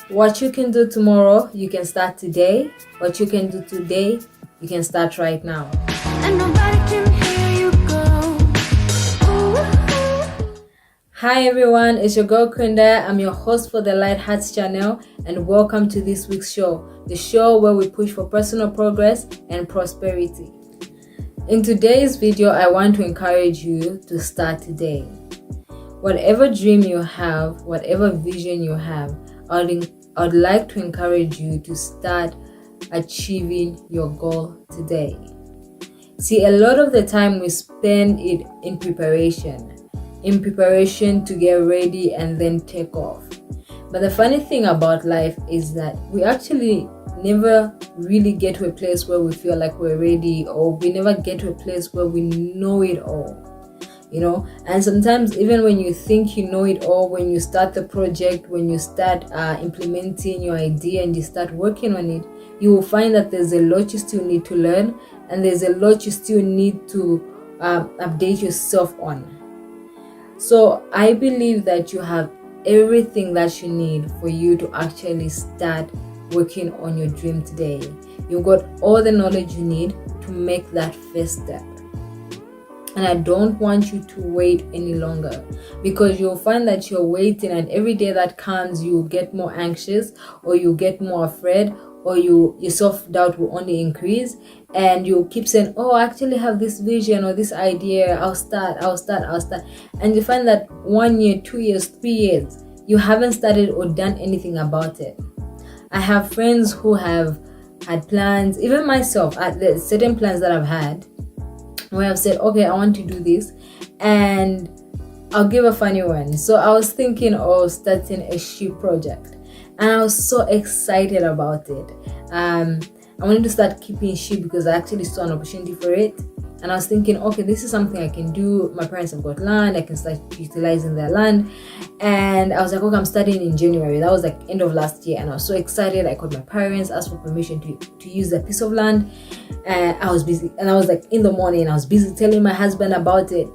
What you can do tomorrow, you can start today. What you can do today, you can start right now. And nobody can hear you go. Hi everyone, it's your girl Kunda. I'm your host for the Light Hearts channel, and welcome to this week's show, the show where we push for personal progress and prosperity. In today's video, I want to encourage you to start today. Whatever dream you have, whatever vision you have, I'd like to encourage you to start achieving your goal today. See, a lot of the time we spend it in preparation to get ready and then take off. But the funny thing about life is that we actually never really get to a place where we feel like we're ready, or we never get to a place where we know it all. And sometimes even when you think you know it all, when you start the project, when you start implementing your idea and you start working on it, you will find that there's a lot you still need to learn, and there's a lot you still need to update yourself on. So I believe that you have everything that you need for you to actually start working on your dream today. You've got all the knowledge you need to make that first step. And I don't want you to wait any longer, because you'll find that you're waiting, and every day that comes you get more anxious, or you get more afraid, or your self-doubt will only increase, and you keep saying, oh, I actually have this vision or this idea, I'll start. And you find that 1 year, 2 years, 3 years, you haven't started or done anything about it. I have friends who have had plans, even myself, the certain plans that I've had, where I've said, okay, I want to do this. And I'll give a funny one. So I was thinking of starting a sheep project, and I was so excited about it. I wanted to start keeping sheep because I actually saw an opportunity for it. And I was thinking, okay, this is something I can do. My parents have got land, I can start utilizing their land. And I was like, okay, I'm starting in January. That was like end of last year, and I was so excited. I called my parents, asked for permission to use the piece of land. And I was busy, and I was like in the morning, I was busy telling my husband about it.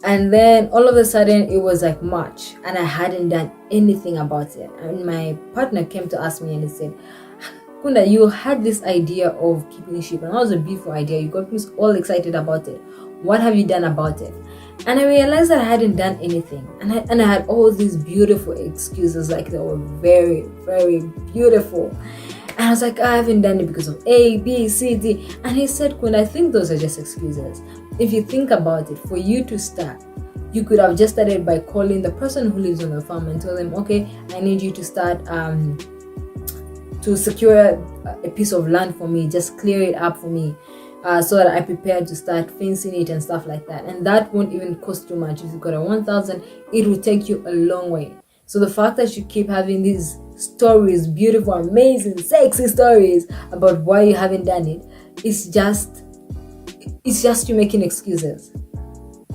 And then all of a sudden it was like March, and I hadn't done anything about it. And my partner came to ask me, and he said, Kunda, you had this idea of keeping sheep, and that was a beautiful idea. You got me all excited about it. What have you done about it? And I realized that I hadn't done anything, and I had all these beautiful excuses, like they were very, very beautiful. And I was like, I haven't done it because of A, B, C, D. And he said, Kunda, I think those are just excuses. If you think about it, for you to start, you could have just started by calling the person who lives on the farm and tell them, okay, I need you to start to secure a piece of land for me, just clear it up for me, so that I prepared to start fencing it and stuff like that. And that won't even cost too much. If you got a 1,000, it will take you a long way. So the fact that you keep having these stories, beautiful, amazing, sexy stories about why you haven't done it, it's just you making excuses.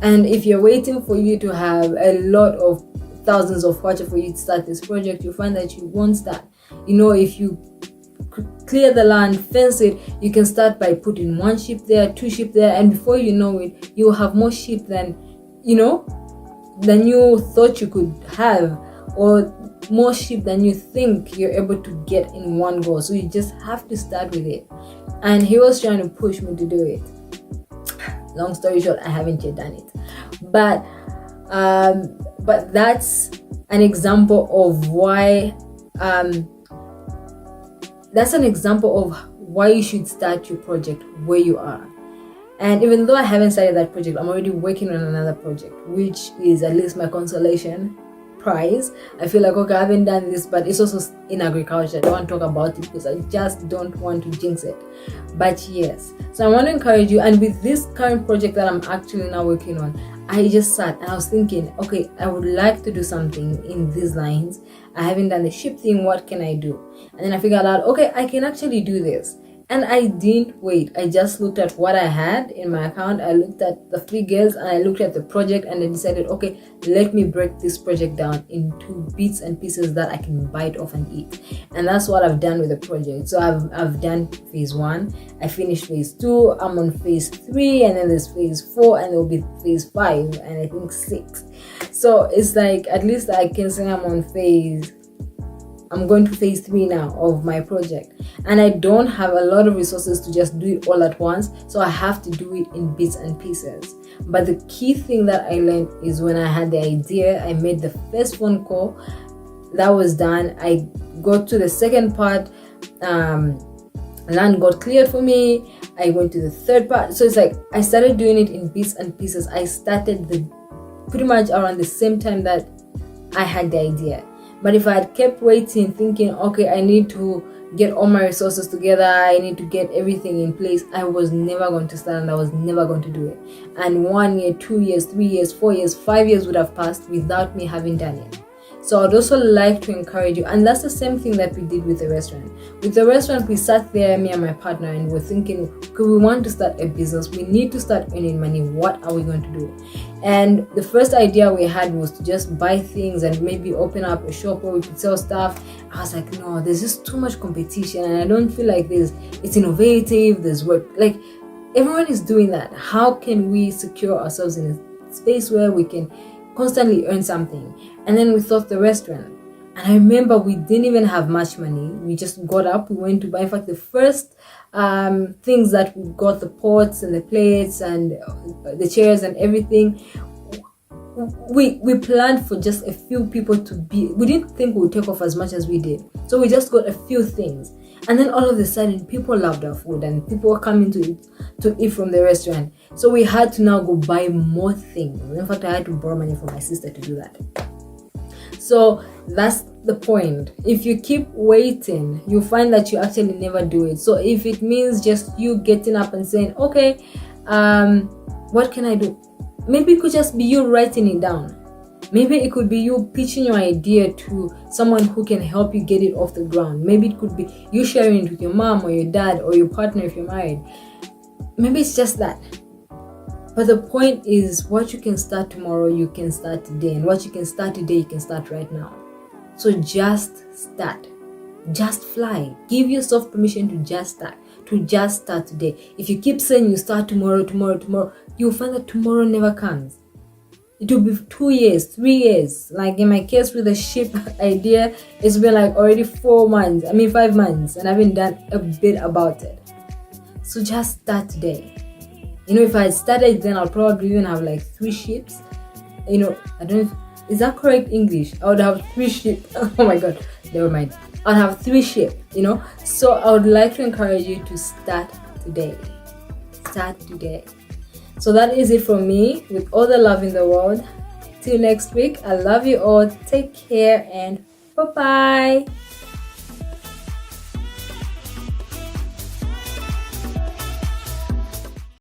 And if you're waiting for you to have a lot of thousands of watchers for you to start this project, you'll find that you won't start. If you clear the land, fence it, you can start by putting 1 sheep there, 2 sheep there, and before you know it, you will have more sheep than you thought you could have, or more sheep than you think you're able to get in one go. So you just have to start with it. And he was trying to push me to do it. Long story short, I haven't yet done it. But that's an example of why you should start your project where you are. And even though I haven't started that project, I'm already working on another project, which is at least my consolation prize. I feel like, okay, I haven't done this, but it's also in agriculture. I don't want to talk about it because I just don't want to jinx it. But yes, so I want to encourage you. And with this current project that I'm actually now working on, I just sat and I was thinking, okay, I would like to do something in these lines. I haven't done the ship thing. What can I do? And then I figured out, okay, I can actually do this. And I didn't wait. I just looked at what I had in my account. I looked at the figures, and I looked at the project, and I decided, okay, let me break this project down into bits and pieces that I can bite off and eat. And that's what I've done with the project. So I've done phase 1. I finished phase 2. I'm on phase 3, and then there's phase 4, and there'll be phase 5, and I think 6. So it's like, at least I can say I'm on phase I'm going to phase 3 now of my project, and I don't have a lot of resources to just do it all at once, so I have to do it in bits and pieces. But the key thing that I learned is when I had the idea, I made the first phone call. That was done. I got to the second part, land got cleared for me. I went to the third part. So it's like I started doing it in bits and pieces. I started pretty much around the same time that I had the idea. But if I had kept waiting, thinking, okay, I need to get all my resources together, I need to get everything in place, I was never going to start, and I was never going to do it. And 1 year, 2 years, 3 years, 4 years, 5 years would have passed without me having done it. So I'd also like to encourage you, and that's the same thing that we did with the restaurant. With the restaurant, we sat there, me and my partner, and we're thinking, okay, we want to start a business, we need to start earning money, what are we going to do? And the first idea we had was to just buy things and maybe open up a shop where we could sell stuff. I was like, no, there's just too much competition, and I don't feel like it's innovative, there's work, like everyone is doing that. How can we secure ourselves in a space where we can constantly earn something? And then we thought the restaurant, and I remember we didn't even have much money. We just got up, we went to buy. In fact, the first things that we got, the pots and the plates and the chairs and everything, we planned for just a few people to be. We didn't think we would take off as much as we did, so we just got a few things. And then all of a sudden, people loved our food and people were coming to eat from the restaurant. So we had to now go buy more things. In fact, I had to borrow money from my sister to do that. So that's the point. If you keep waiting, you find that you actually never do it. So if it means just you getting up and saying, okay, what can I do? Maybe it could just be you writing it down. Maybe it could be you pitching your idea to someone who can help you get it off the ground. Maybe it could be you sharing it with your mom or your dad or your partner if you're married. Maybe it's just that. But the point is, what you can start tomorrow, you can start today. And what you can start today, you can start right now. So just start. Just fly. Give yourself permission to just start. To just start today. If you keep saying you start tomorrow, you'll find that tomorrow never comes. It will be 2 years, 3 years. Like in my case with the ship idea, it's been like already 5 months, and I haven't done a bit about it. So just start today. If I had started then, I'll probably even have like 3 ships. I don't know is that correct English? I would have 3 ships. Oh my god, never mind. I'll have 3 ships, So I would like to encourage you to start today. Start today. So that is it from me, with all the love in the world. Till next week, I love you all. Take care and bye-bye.